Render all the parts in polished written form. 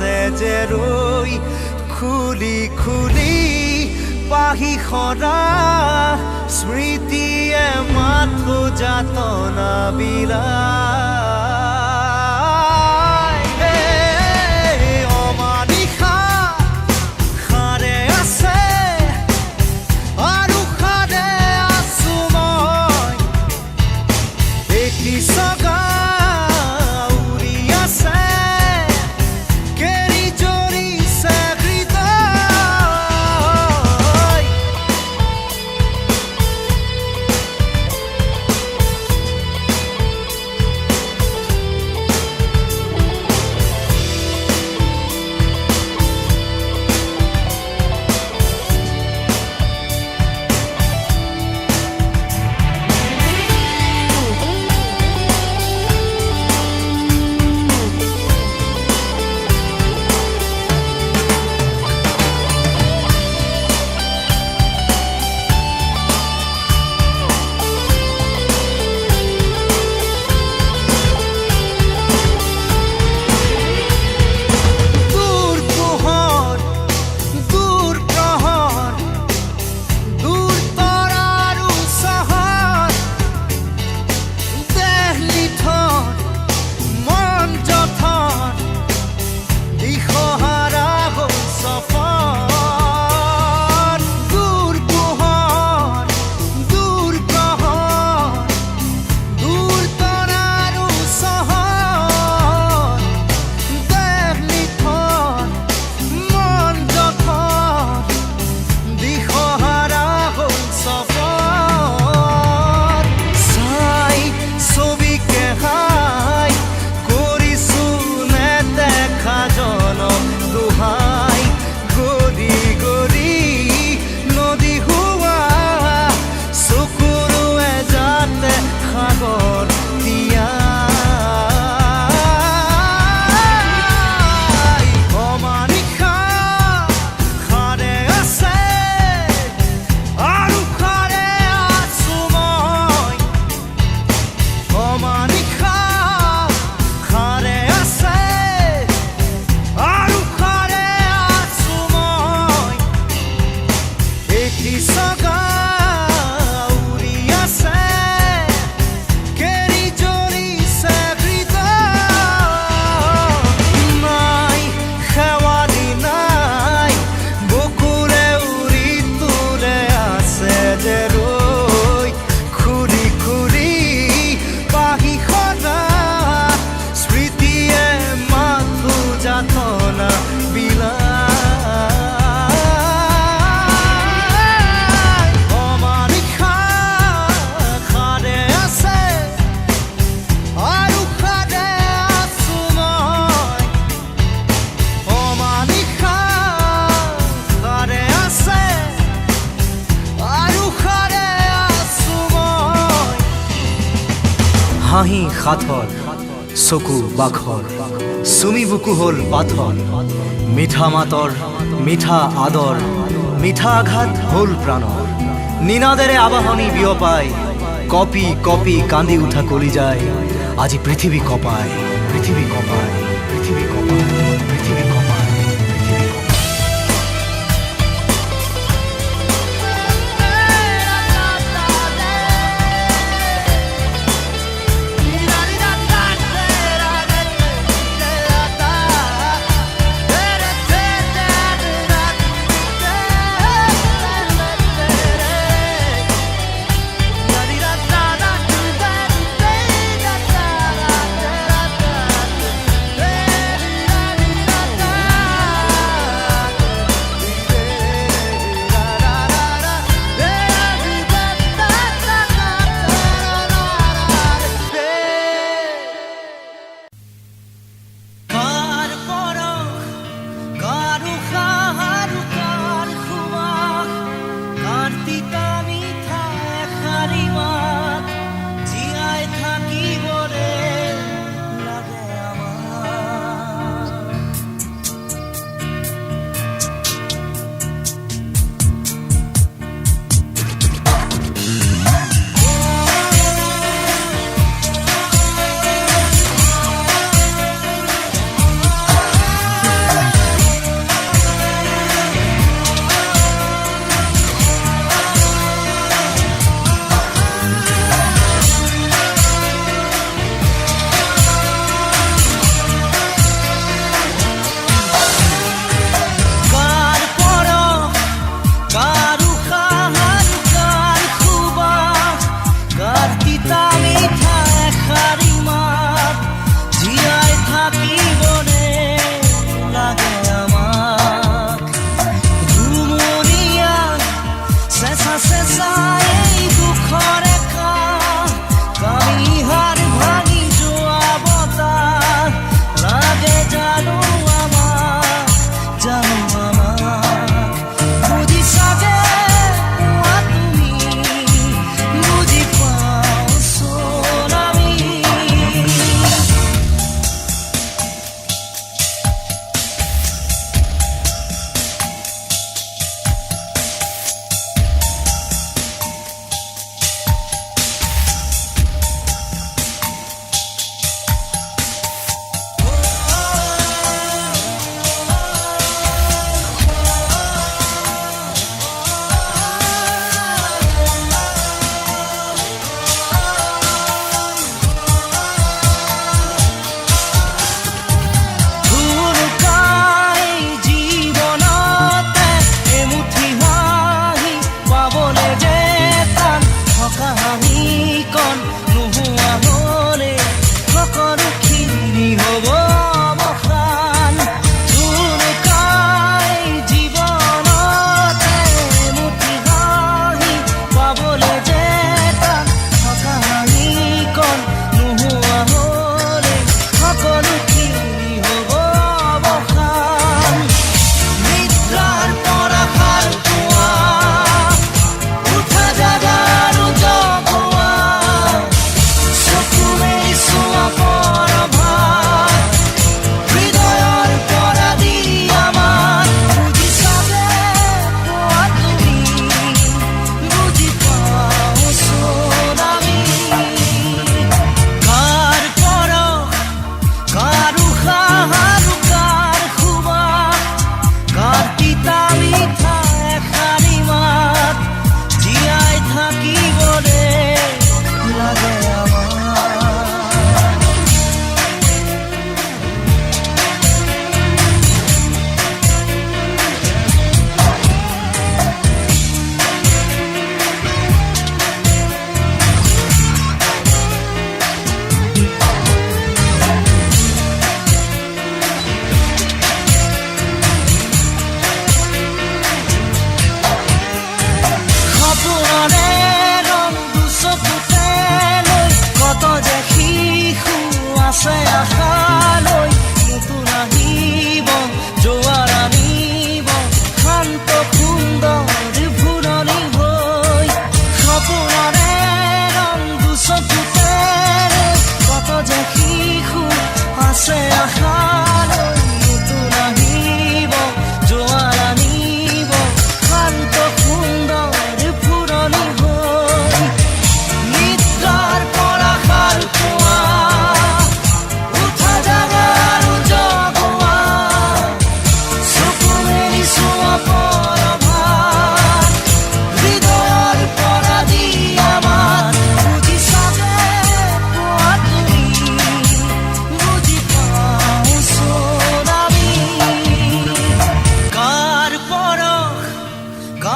আছে যে ৰৈ খুলি খুলি পাহি সৰা স্মৃতিয়ে মাথো যাতনা বিলায় অমানিশা সাৰে আছে আৰু সাৰে আছো মই দেখিছ হাঁহি সাথৰ চকু বাখৰ চুমি বুকু হ'ল পাথৰ মিঠা মাতৰ মিঠা আদৰ মিঠা আঘাত হ'ল প্ৰাণৰ নিনাদেৰে আবাহনী বিয়পাই কপি কপি কান্দি উঠা কলি যায় আজি পৃথিৱী কপায় পৃথিৱী কপায় পৃথিৱী কপায় পৃথিৱী কপায়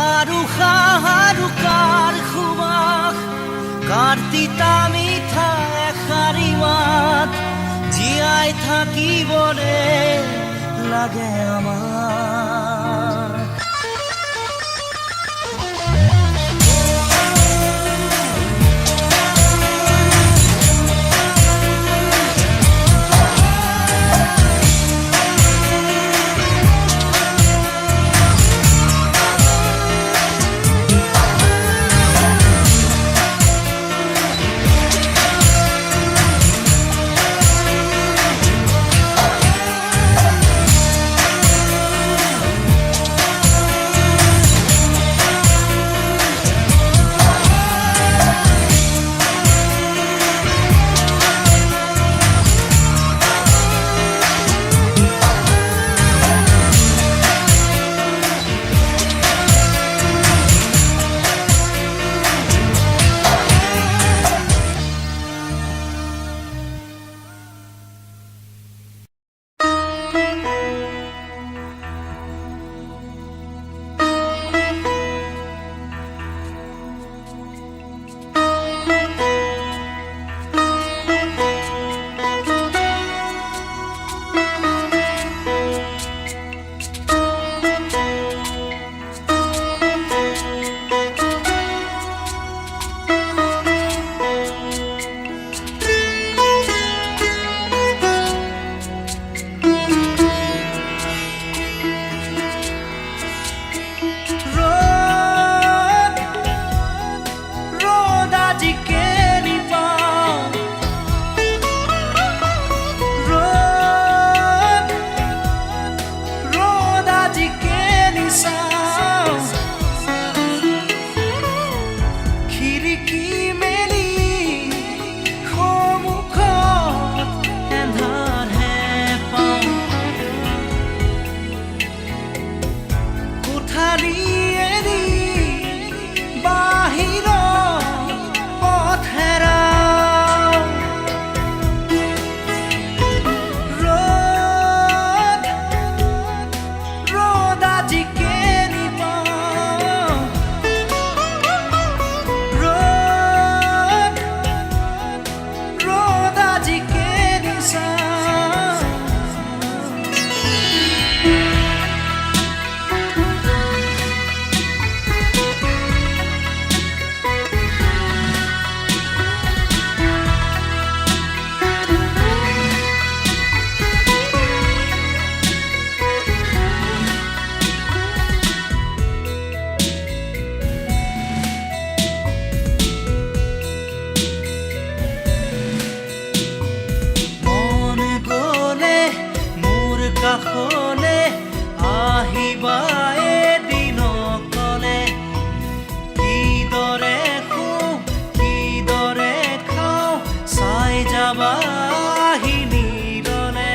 আৰু কাৰ সুবাস কাৰ তিতা মিঠা এষাৰি মাত জীয়াই থাকিবলে লাগে আমাৰ কাষলে আহিবা এদিন কলে কিদৰে শুওঁ কিদৰে খাওঁ চাই যাবা নিৰলে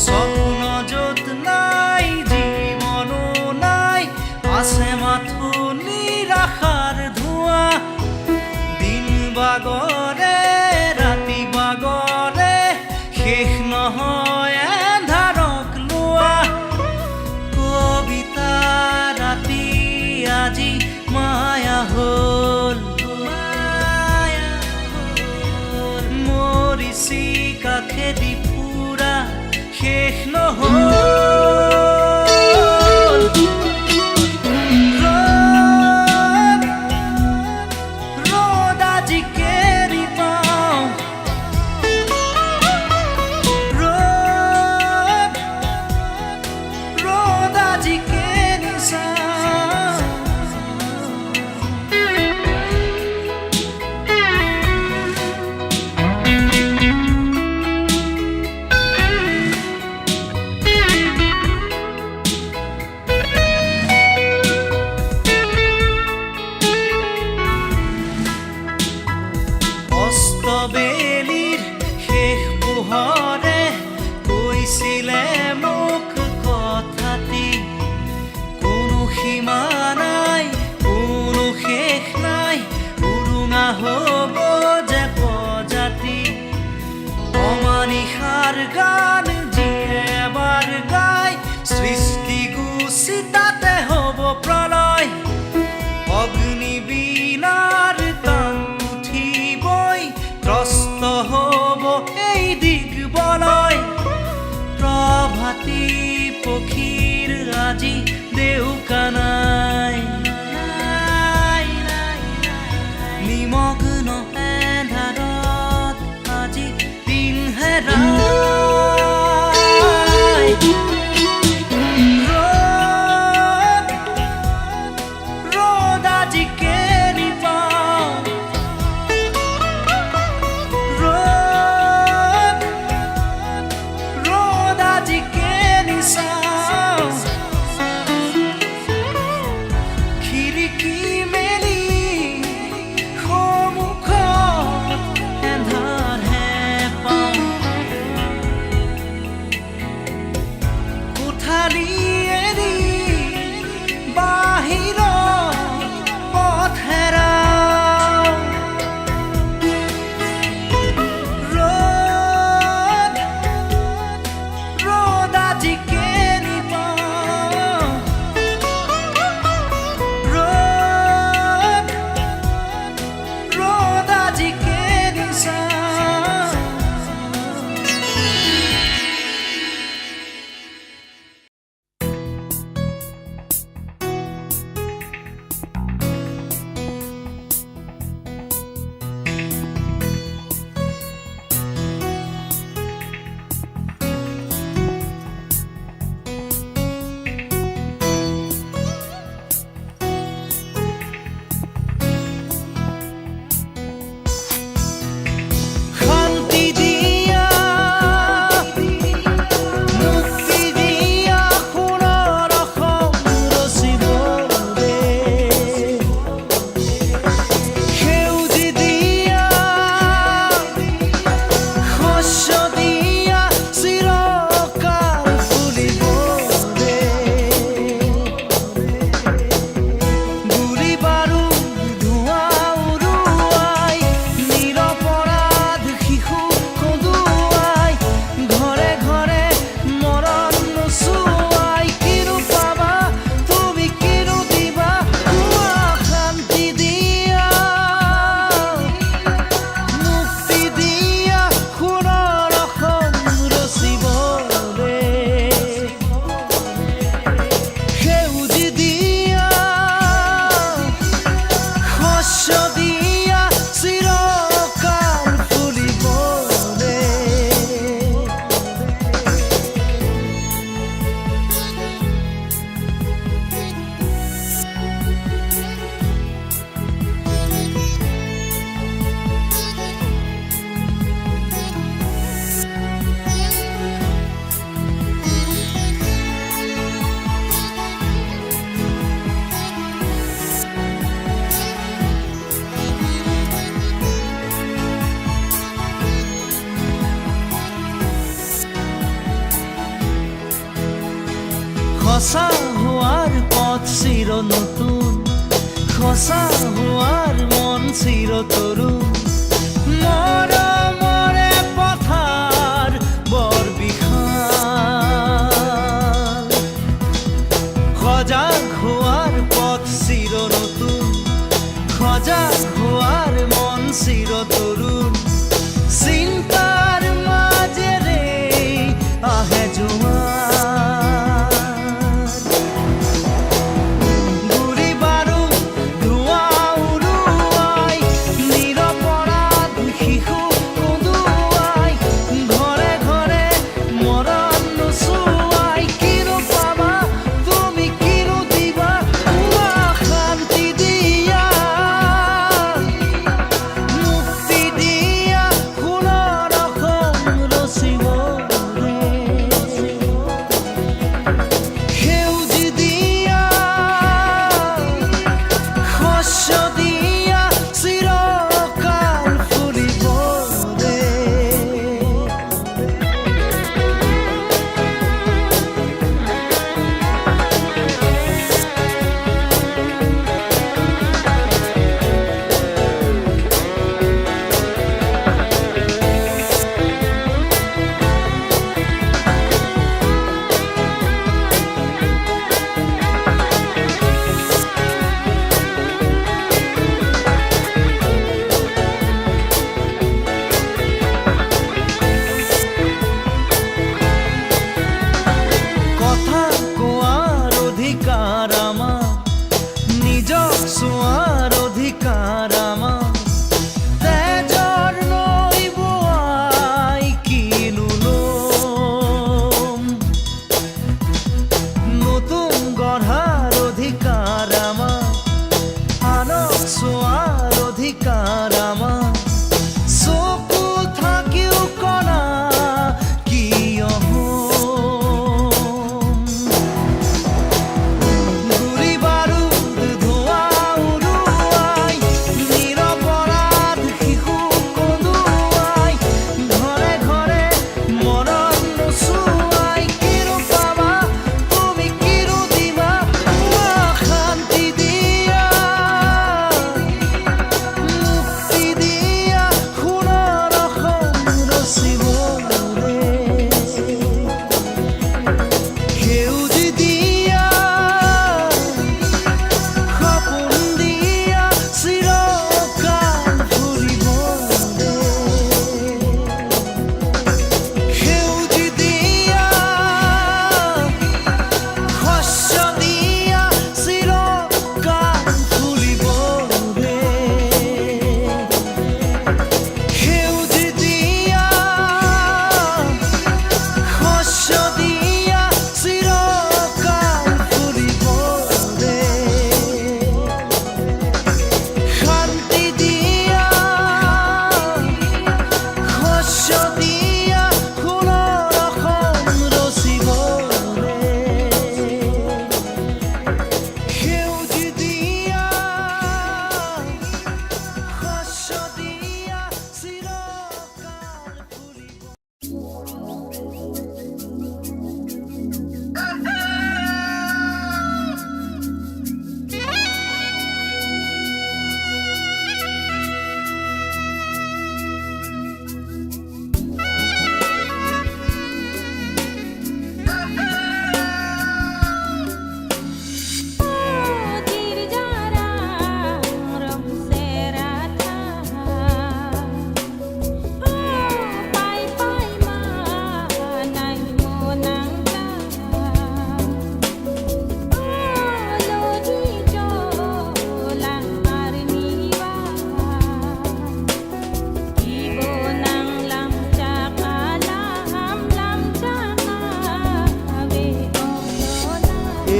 স্বপ্ন য'ত নাই জীৱনো নাই আছে মাথো নিৰাশাৰ ধোঁৱা দিন বাগৰে ৰাতি বাগৰে শেষ নহয় আজি মায়া হল মৰিছি কাষেদি ফুৰা শেষ নহল ৰ'দ আজি কেৰি পাওঁ ৰ'দ আজি কেৰি চাওঁ নাই নিমগ্ন এন্ধাৰত আজি দিন হেৰাই ৰ'দ আজি কেনি পাওঁ ৰ'দ আজি কেনি চাওঁ খিৰিকী মেলি সন্মুখত এন্ধাৰহে পাওঁ কোঠালি এৰি বাহিৰত পথ হেৰাওঁ ৰ'দ আজি কেনি পাওঁ ৰ'দ আজি কেনি চাওঁ শান্তি দিয়া মুক্তি দিয়া সোণৰ অসম ৰচিবৰে সেউজী দিয়া শস্য দিয়া চিৰকাল ফুলিবৰে গুলি বাৰুদ ধোঁৱা উৰুৱাই নিৰপৰাধ শিশুক কন্দুৱাই ঘৰে ঘৰে মৰণ নোচোৱাই কিনো পাবা তুমি কিনো দিবা কোৱা শান্তি দিয়া মুক্তি দিয়া সোণৰ অসম ৰচিবৰে সেউজী দিয়া শস্য দিয়া চিৰকাল ফুলিবৰে সঁচা হোৱাৰ পথ চিৰ নতুন সঁচা হোৱাৰ মন চিৰ তৰুণ মৰমৰে পথাৰ বৰ বিশাল সজাগ হোৱাৰ পথ চিৰ নতুন সজাগ হোৱাৰ মন চিৰ তৰুণ চিন্তাৰ মাজেৰে আহে জোৱাৰ গুলি বাৰুদ ধোঁৱা উৰুৱাই নিৰৱ চোৱাৰ অধিকাৰ আমাৰ তেজৰ নৈ বোৱাই কিনো লম নতুন গঢ়াৰ অধিকাৰ আমাৰ আনক চোৱাৰ অধিকাৰ আমাৰ চকু থাকিও কণা কিয় গুৰি বাৰুদ ধোঁৱা উৰুৱাই নিৰপৰাধ শিশু কন্দুৱাই ঘৰে ঘৰে মৰম নোচোৱাই কিনো পাবা তুমি কিনো দিবা শান্তি দিয়া মুক্তি দিয়া সোণৰ অসম ৰচিবলে সেউজ দিয়া সপোন দিয়া চিৰকাল ফুৰিবলে সেউজ দিয়া শস্য দিয়া চিৰকাল ফুৰিবলে সেউজ দিয়া শস্য দিয়া চিৰকাল ফুৰিবলে শান্তি দিয়া শস্য দিয়া সোণৰ অসম ৰচিবলে সেউজ দিয়া শস্য দিয়া চিৰকাল ফুৰিব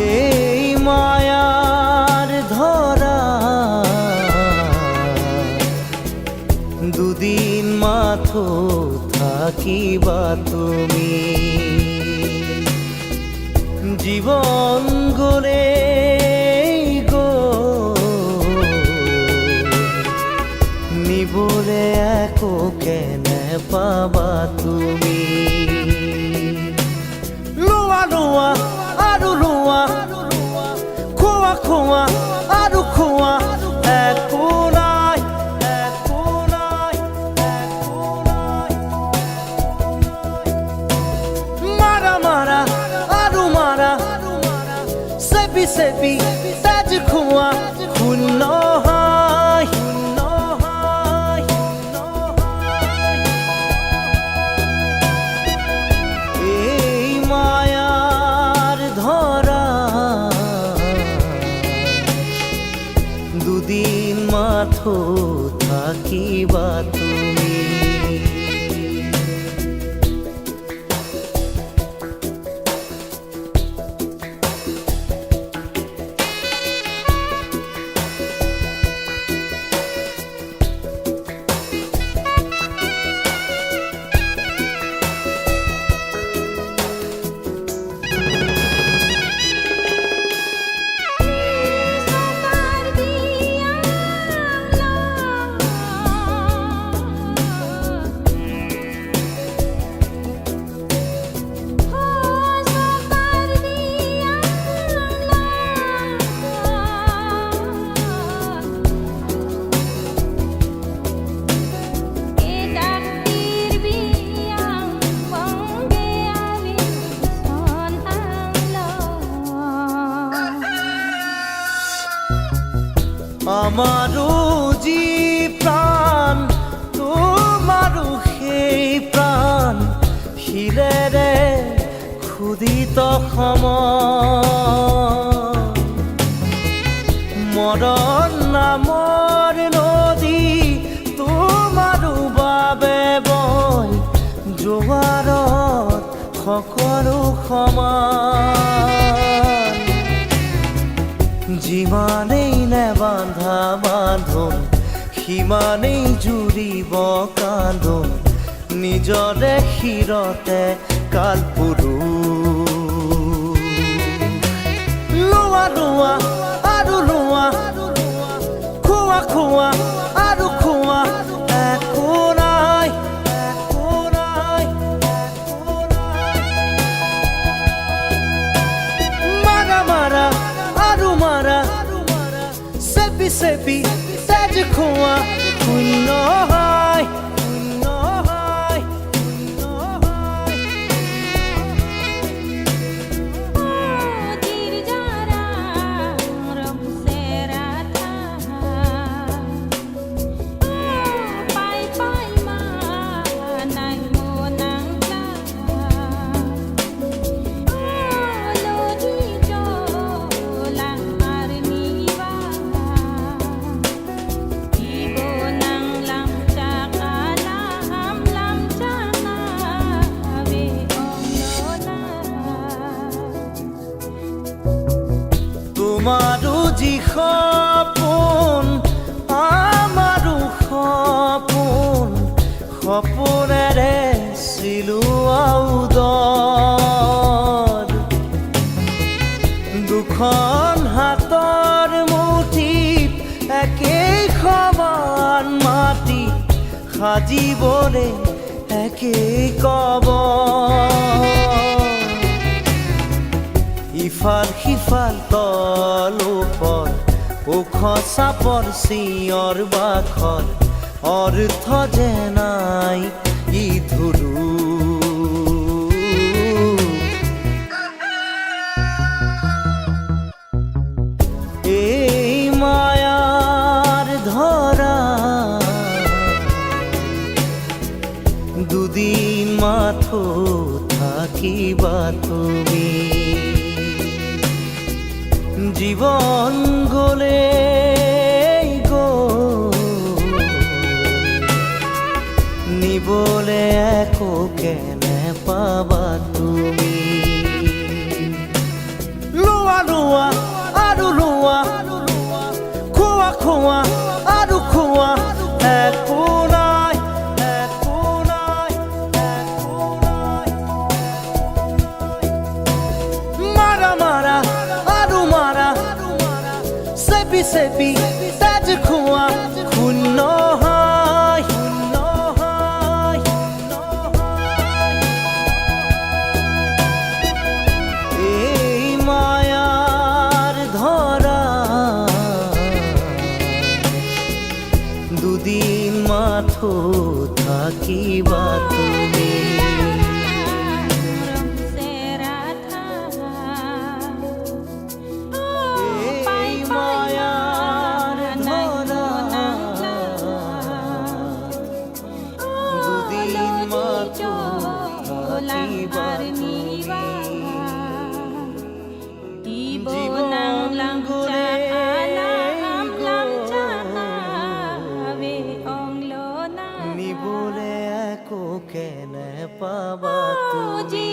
এই মায়ার ধরা দুদিন মাথো থাকিবা তুমি জীবন গলে গো নিবলে একো কেনে পাবা তুমি লোৱা লোৱা আৰু লোৱা খোৱা খোৱা আৰু খোৱা একো নাই একো নাই একো নাই মাৰা মাৰা আৰু মাৰা চেপি চেপি তেজ খোৱা শূন্য হাই শূন্য হাই শূন্য হাই এই মায়াৰ ধৰা দুদিন মাথো থাকিবা তুমি আমাৰো যি প্ৰাণ তোমাৰো সেই প্ৰাণ শিৰেৰে ক্ষুদিত সময় মৰণ নামৰ নদী তোমাৰো বাবে বৈ জোৱাৰত সকলো সমান যিমানেই নেবান্ধা বান্ধোন সিমানেই জুৰিব কান্ধোন নিজৰে শিৰতে কালপুৰুষ লোৱা লোৱা আৰু লোৱা খোৱা খোৱা আৰু খোৱা একো নাই একো নাই একো নাই মাৰা মাৰা আৰু মাৰা চেপি চেপি তেজ খোৱা শূন্য হয় শূন্য হয় শূন্য হয় তোমাৰো যি সপোন আমাৰো সপোন সপোনেৰে চিলোৱা উদৰ দুখন হাতৰ মুঠিত একেই সমান মাটি সাজিবলে একেই কবৰ ইফাল সিফাল তল ওপৰ ওখ চাপৰ চিঞৰ বাখৰ অৰ্থ যে নাই ই ধুৰু এই মায়াৰ ধৰা দুদিন মাথো থাকিবা তুমি জীবন গলে নিবলে একো কেনে পাবা তুমি লোৱা লোৱা আৰু লোৱা খোৱা খোৱা আৰু খোৱা একো নাই একো নাই একো নাই মাৰা মাৰা আৰু মাৰা চেপি চেপি তেজ খোৱা শূন্য হয় শূন্য হয় এই মায়াৰ ধৰা দুদিন মাথো থাকিবা তুমি নিবলে একো কেনে পাবা তুমি